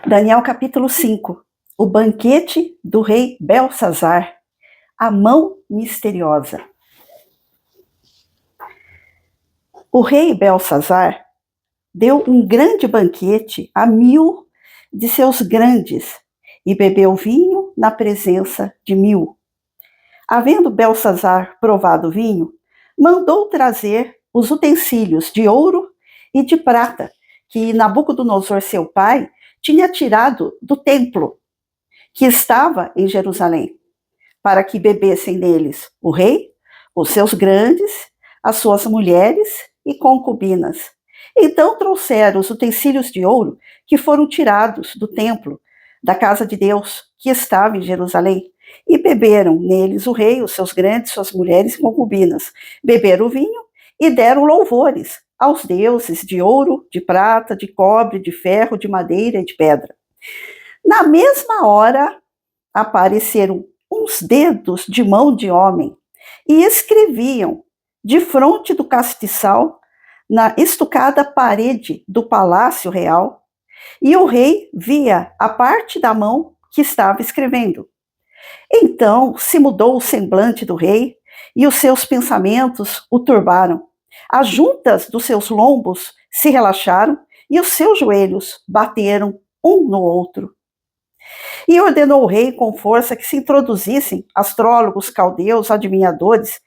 Daniel capítulo 5, o banquete do rei Belsazar, a mão misteriosa. O rei Belsazar deu um grande banquete a 1000 de seus grandes e bebeu vinho na presença de 1000. Havendo Belsazar provado o vinho, mandou trazer os utensílios de ouro e de prata que Nabucodonosor, seu pai, tinha tirado do templo que estava em Jerusalém, para que bebessem neles o rei, os seus grandes, as suas mulheres e concubinas. Então trouxeram os utensílios de ouro que foram tirados do templo, da casa de Deus, que estava em Jerusalém, e beberam neles o rei, os seus grandes, suas mulheres e concubinas. Beberam o vinho e deram louvores aos deuses de ouro, de prata, de cobre, de ferro, de madeira e de pedra. Na mesma hora, apareceram uns dedos de mão de homem e escreviam defronte do castiçal na estucada parede do palácio real, e o rei via a parte da mão que estava escrevendo. Então se mudou o semblante do rei e os seus pensamentos o turbaram. As juntas dos seus lombos se relaxaram e os seus joelhos bateram um no outro. E ordenou o rei com força que se introduzissem astrólogos, caldeus, adivinhadores.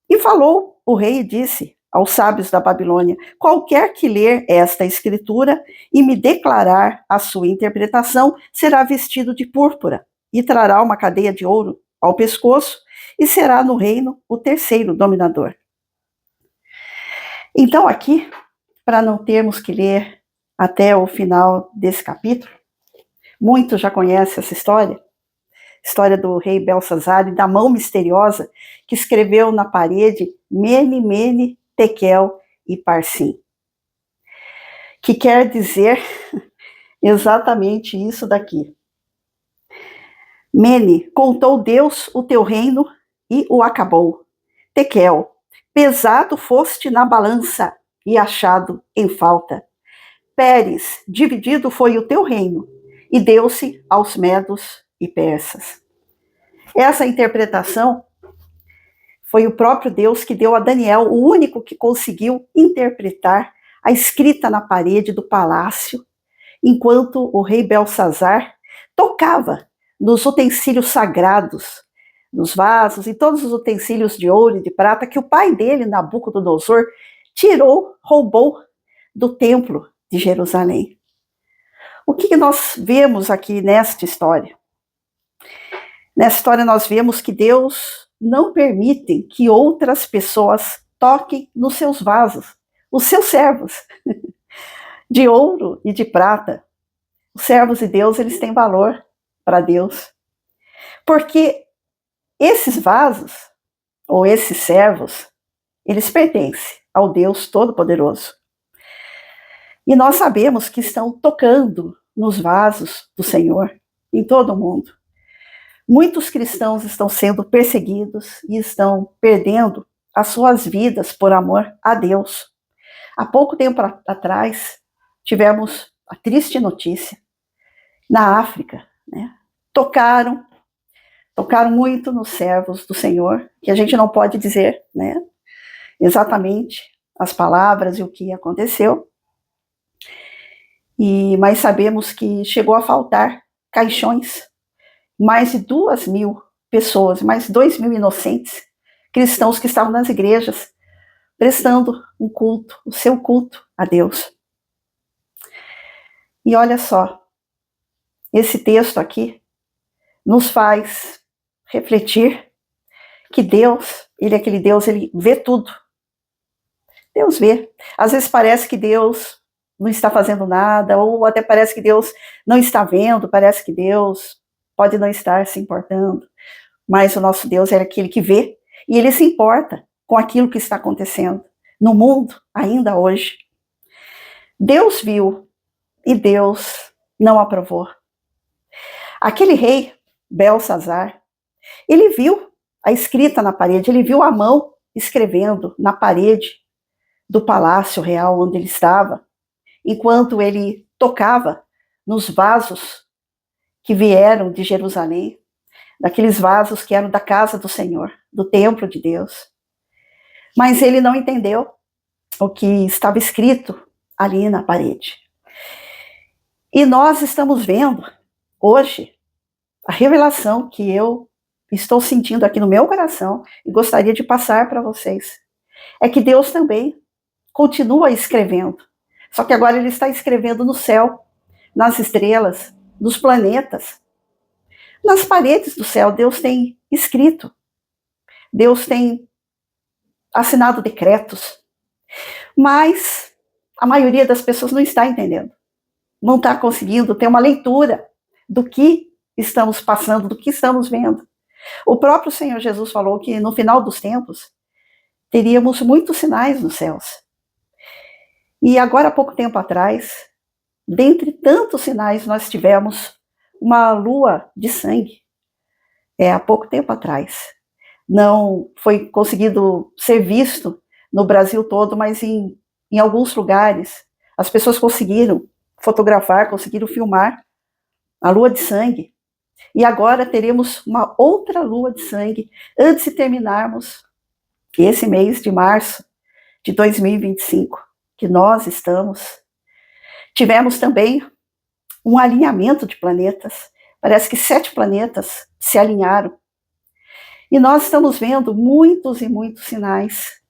E falou o rei e disse aos sábios da Babilônia: qualquer que ler esta escritura e me declarar a sua interpretação será vestido de púrpura e trará uma cadeia de ouro ao pescoço e será no reino o terceiro dominador. Então aqui, para não termos que ler até o final desse capítulo, muitos já conhecem essa história do rei Belsazar e da mão misteriosa que escreveu na parede Mene, Mene, Tekel e Parsim, que quer dizer exatamente isso daqui. Mene, contou Deus o teu reino e o acabou. Tekel, pesado foste na balança e achado em falta. Pérez, dividido foi o teu reino e deu-se aos medos e persas. Essa interpretação foi o próprio Deus que deu a Daniel, o único que conseguiu interpretar a escrita na parede do palácio, enquanto o rei Belsazar tocava nos utensílios sagrados, nos vasos e todos os utensílios de ouro e de prata que o pai dele, Nabucodonosor, roubou do templo de Jerusalém. O que nós vemos aqui nesta história? Nessa história nós vemos que Deus não permite que outras pessoas toquem nos seus vasos, os seus servos, de ouro e de prata. Os servos de Deus, eles têm valor para Deus. Porque esses vasos, ou esses servos, eles pertencem ao Deus Todo-Poderoso. E nós sabemos que estão tocando nos vasos do Senhor em todo o mundo. Muitos cristãos estão sendo perseguidos e estão perdendo as suas vidas por amor a Deus. Há pouco tempo atrás, tivemos a triste notícia na África, né? Tocaram muito nos servos do Senhor, que a gente não pode dizer, né, exatamente as palavras e o que aconteceu, mas sabemos que chegou a faltar caixões, mais de 2.000 pessoas, mais 2.000 inocentes cristãos que estavam nas igrejas, prestando um culto, o seu culto a Deus. E olha só, esse texto aqui nos faz refletir que Deus, ele é aquele Deus, ele vê tudo. Deus vê. Às vezes parece que Deus não está fazendo nada, ou até parece que Deus não está vendo, parece que Deus pode não estar se importando, mas o nosso Deus é aquele que vê, e ele se importa com aquilo que está acontecendo no mundo, ainda hoje. Deus viu, e Deus não aprovou. Aquele rei, Belsazar, ele viu a escrita na parede, ele viu a mão escrevendo na parede do palácio real onde ele estava, enquanto ele tocava nos vasos que vieram de Jerusalém, daqueles vasos que eram da casa do Senhor, do templo de Deus. Mas ele não entendeu o que estava escrito ali na parede. E nós estamos vendo hoje a revelação que eu estou sentindo aqui no meu coração e gostaria de passar para vocês. É que Deus também continua escrevendo. Só que agora ele está escrevendo no céu, nas estrelas, nos planetas. Nas paredes do céu, Deus tem escrito. Deus tem assinado decretos. Mas a maioria das pessoas não está entendendo. Não está conseguindo ter uma leitura do que estamos passando, do que estamos vendo. O próprio Senhor Jesus falou que no final dos tempos teríamos muitos sinais nos céus. E agora, há pouco tempo atrás, dentre tantos sinais, nós tivemos uma lua de sangue. Há pouco tempo atrás. Não foi conseguido ser visto no Brasil todo, mas em alguns lugares as pessoas conseguiram fotografar, conseguiram filmar a lua de sangue. E agora teremos uma outra lua de sangue antes de terminarmos esse mês de março de 2025, que nós estamos. Tivemos também um alinhamento de planetas. Parece que 7 planetas se alinharam. E nós estamos vendo muitos e muitos sinais.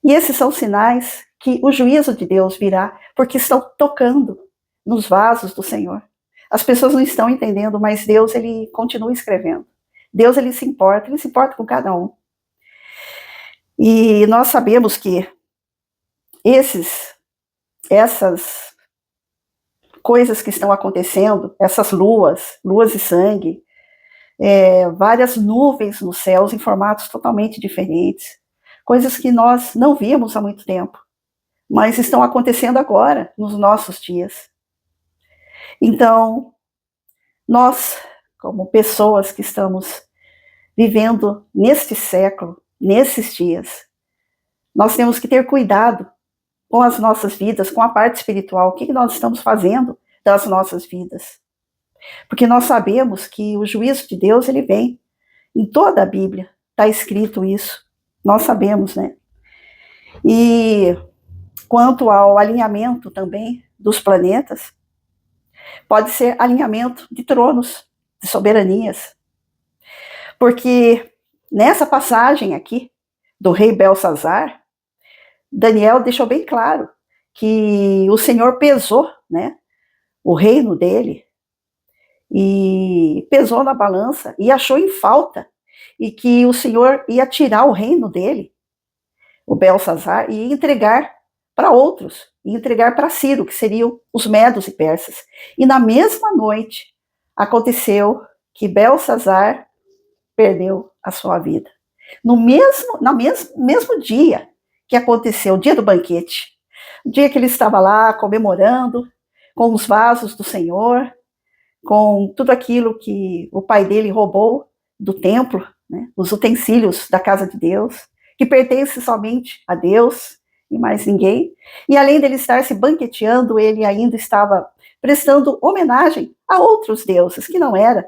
E esses são sinais que o juízo de Deus virá, porque estão tocando nos vasos do Senhor. As pessoas não estão entendendo, mas Deus, ele continua escrevendo. Deus, ele se importa com cada um. E nós sabemos que essas coisas que estão acontecendo, essas luas de sangue, várias nuvens nos céus em formatos totalmente diferentes, coisas que nós não víamos há muito tempo, mas estão acontecendo agora, nos nossos dias. Então, nós, como pessoas que estamos vivendo neste século, nesses dias, nós temos que ter cuidado com as nossas vidas, com a parte espiritual, o que nós estamos fazendo das nossas vidas. Porque nós sabemos que o juízo de Deus, ele vem. Em toda a Bíblia está escrito isso. Nós sabemos, né? E quanto ao alinhamento também dos planetas, pode ser alinhamento de tronos, de soberanias. Porque nessa passagem aqui, do rei Belsazar, Daniel deixou bem claro que o Senhor pesou, né, o reino dele, e pesou na balança e achou em falta, e que o Senhor ia tirar o reino dele, o Belsazar, e entregar para outros, e entregar para Ciro, que seriam os medos e persas. E na mesma noite aconteceu que Belsazar perdeu a sua vida. No mesmo dia que aconteceu, o dia do banquete, o dia que ele estava lá comemorando com os vasos do Senhor, com tudo aquilo que o pai dele roubou do templo, né, os utensílios da casa de Deus, que pertence somente a Deus e mais ninguém. E além dele estar se banqueteando, ele ainda estava prestando homenagem a outros deuses, que não era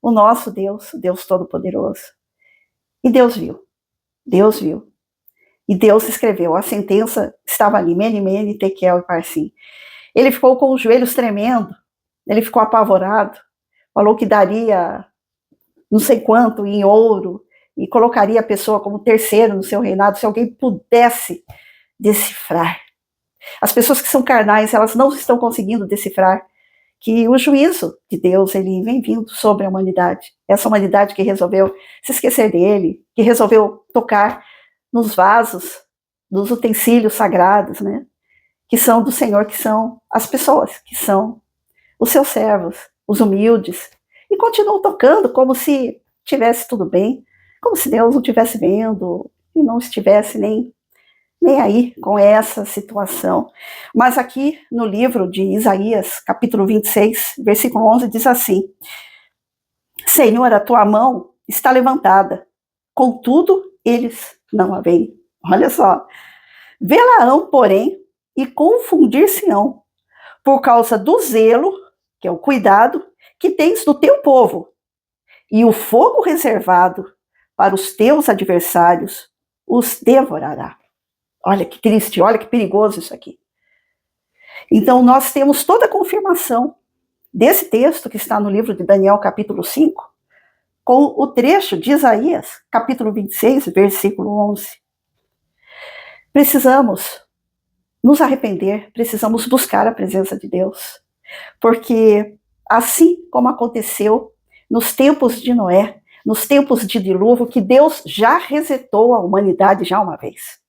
o nosso Deus, o Deus Todo-Poderoso. E Deus viu. E Deus escreveu, a sentença estava ali, Mene, Mene, Tekel e Parsim. Ele ficou com os joelhos tremendo, ele ficou apavorado, falou que daria não sei quanto em ouro, e colocaria a pessoa como terceiro no seu reinado, se alguém pudesse decifrar. As pessoas que são carnais, elas não estão conseguindo decifrar que o juízo de Deus, ele vem vindo sobre a humanidade. Essa humanidade que resolveu se esquecer dele, que resolveu tocar nos vasos, nos utensílios sagrados, né? Que são do Senhor, que são as pessoas, que são os seus servos, os humildes, e continuam tocando como se tivesse tudo bem, como se Deus não estivesse vendo e não estivesse nem aí com essa situação. Mas aqui no livro de Isaías, capítulo 26, versículo 11, diz assim: Senhor, a tua mão está levantada, contudo eles não a veem. Olha só. Vê-la-ão, porém, e confundir-se-ão, por causa do zelo, que é o cuidado, que tens do teu povo, e o fogo reservado para os teus adversários os devorará. Olha que triste, olha que perigoso isso aqui. Então nós temos toda a confirmação desse texto que está no livro de Daniel, capítulo 5, com o trecho de Isaías, capítulo 26, versículo 11. Precisamos nos arrepender, precisamos buscar a presença de Deus, porque assim como aconteceu nos tempos de Noé, nos tempos de dilúvio, que Deus já resetou a humanidade já uma vez.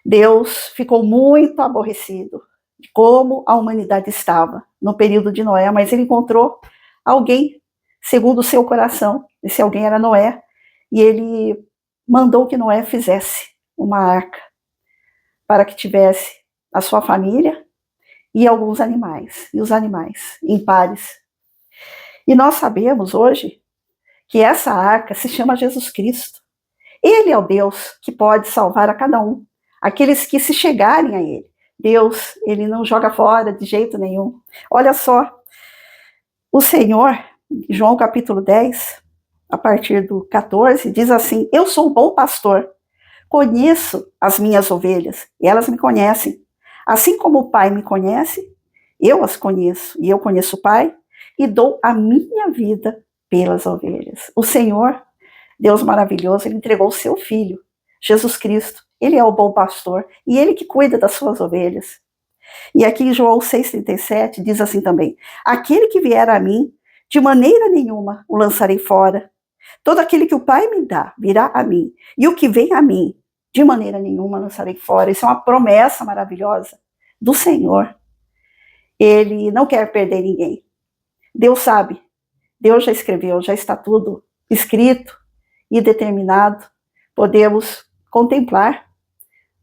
Deus ficou muito aborrecido de como a humanidade estava no período de Noé, mas ele encontrou alguém segundo o seu coração. Esse alguém era Noé, e ele mandou que Noé fizesse uma arca para que tivesse a sua família e alguns animais, e os animais em pares. E nós sabemos hoje que essa arca se chama Jesus Cristo. Ele é o Deus que pode salvar a cada um, aqueles que se chegarem a ele. Deus, ele não joga fora de jeito nenhum. Olha só, o Senhor, João capítulo 10, a partir do 14, diz assim: eu sou o bom pastor, conheço as minhas ovelhas, e elas me conhecem. Assim como o Pai me conhece, eu as conheço, e eu conheço o Pai, e dou a minha vida pelas ovelhas. O Senhor, Deus maravilhoso, ele entregou o seu Filho, Jesus Cristo. Ele é o bom pastor, e ele que cuida das suas ovelhas. E aqui em João 6,37 diz assim também: aquele que vier a mim, de maneira nenhuma o lançarei fora. Todo aquele que o Pai me dá, virá a mim. E o que vem a mim, de maneira nenhuma lançarei fora. Isso é uma promessa maravilhosa do Senhor. Ele não quer perder ninguém. Deus sabe. Deus já escreveu, já está tudo escrito e determinado. Podemos contemplar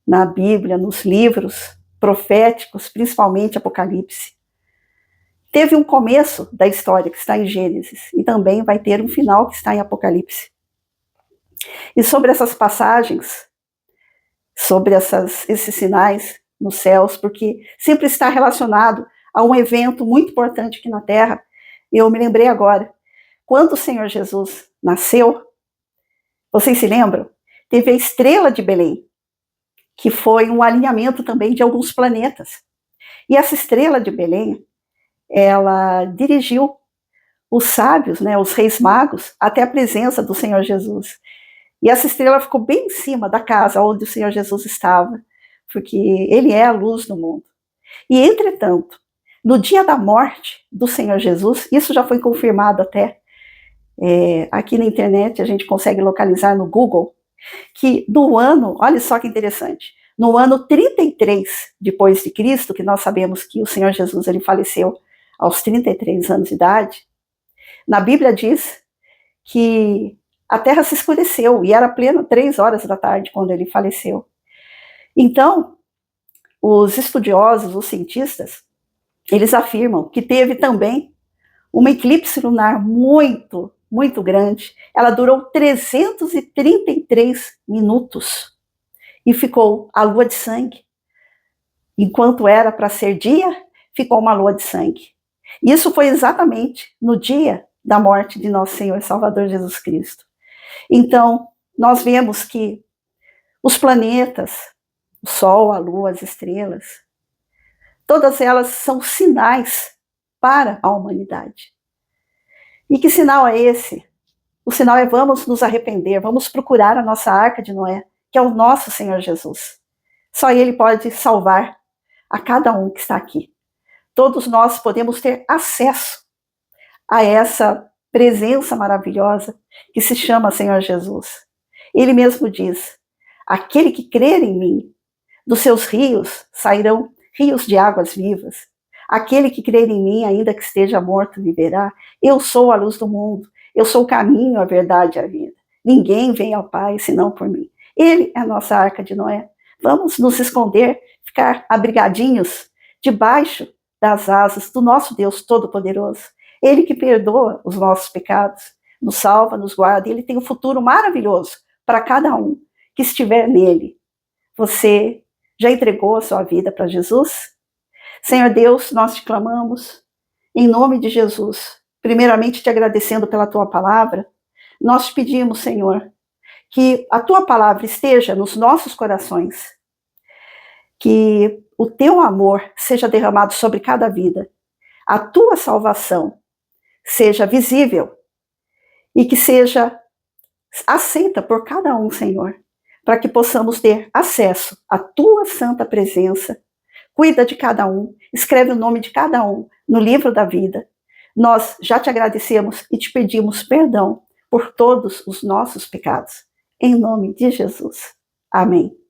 na Bíblia, nos livros proféticos, principalmente Apocalipse. Teve um começo da história que está em Gênesis e também vai ter um final que está em Apocalipse. E sobre essas passagens, sobre esses sinais nos céus, porque sempre está relacionado a um evento muito importante aqui na Terra, eu me lembrei agora, quando o Senhor Jesus nasceu, vocês se lembram? Teve a estrela de Belém, que foi um alinhamento também de alguns planetas. E essa estrela de Belém, ela dirigiu os sábios, né, os reis magos, até a presença do Senhor Jesus. E essa estrela ficou bem em cima da casa onde o Senhor Jesus estava, porque ele é a luz do mundo. E, entretanto, no dia da morte do Senhor Jesus, isso já foi confirmado até, aqui na internet a gente consegue localizar no Google, que no ano, olha só que interessante, no ano 33 depois de Cristo, que nós sabemos que o Senhor Jesus ele faleceu aos 33 anos de idade, na Bíblia diz que a terra se escureceu e era plena 3 horas da tarde quando ele faleceu. Então, os estudiosos, os cientistas, eles afirmam que teve também uma eclipse lunar muito, muito grande. Ela durou 333 minutos e ficou a lua de sangue. Enquanto era para ser dia, ficou uma lua de sangue. Isso foi exatamente no dia da morte de nosso Senhor e Salvador Jesus Cristo. Então, nós vemos que os planetas, o Sol, a Lua, as estrelas, todas elas são sinais para a humanidade. E que sinal é esse? O sinal é: vamos nos arrepender, vamos procurar a nossa arca de Noé, que é o nosso Senhor Jesus. Só Ele pode salvar a cada um que está aqui. Todos nós podemos ter acesso a essa presença maravilhosa que se chama Senhor Jesus. Ele mesmo diz: aquele que crer em mim, dos seus rios sairão rios de águas vivas. Aquele que crer em mim, ainda que esteja morto, viverá. Eu sou a luz do mundo. Eu sou o caminho, a verdade e a vida. Ninguém vem ao Pai senão por mim. Ele é a nossa arca de Noé. Vamos nos esconder, ficar abrigadinhos debaixo das asas do nosso Deus Todo-Poderoso. Ele que perdoa os nossos pecados, nos salva, nos guarda. Ele tem um futuro maravilhoso para cada um que estiver nele. Você já entregou a sua vida para Jesus? Senhor Deus, nós te clamamos em nome de Jesus, primeiramente te agradecendo pela tua palavra. Nós te pedimos, Senhor, que a tua palavra esteja nos nossos corações, que o teu amor seja derramado sobre cada vida, a tua salvação seja visível e que seja aceita por cada um, Senhor, para que possamos ter acesso à tua santa presença. Cuida de cada um, escreve o nome de cada um no livro da vida. Nós já te agradecemos e te pedimos perdão por todos os nossos pecados. Em nome de Jesus. Amém.